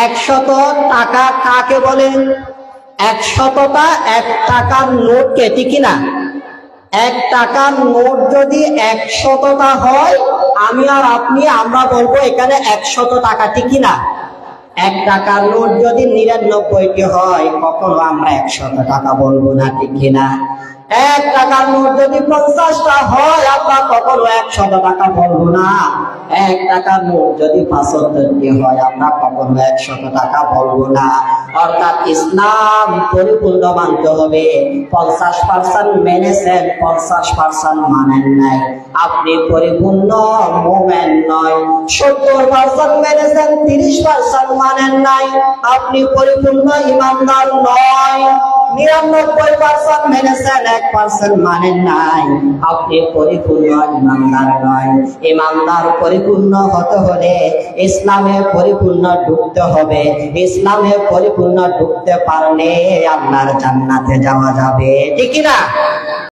100 টাকা কাকে বলে? 100টা 1 টাকার নোটকে, ঠিক না? 1 টাকার নোট যদি 100টা হয়, আমি আর আপনি আমরা বলবো এখানে 100 টাকা, ঠিক না? 1 টাকার নোট যদি 99টি হয়, কখনো আমরা 100 টাকা বলবো না, ঠিক না? 1 টাকার নোট যদি 50টা হয়, আমরা কখনো 100 টাকা বলবো না। 1 টাকার নোট যদি 75টি হয়, আমরা কখনো 100 টাকা বলবো না। অর্থাৎ ইসলাম পরিপূর্ণ মানতে হবে। 50% মেনেছেন, 50% মানেন নাই, আপনি পরিপূর্ণ মুমিন নয়। 70% মেনেছেন, 30% মানেন নাই, আপনি পরিপূর্ণ ঈমানদার নয়। 99% মেনেছেন, 1% মানেন নাই, আপনি পরিপূর্ণ ঈমানদার নয়। ঈমানদার পরিপূর্ণ হতে হলে ইসলামে পরিপূর্ণ ঢুকতে হবে। ইসলামে পরিপূর্ণ ঢুকতে পারলে আল্লাহর জান্নাতে যাওয়া যাবে, ঠিক না?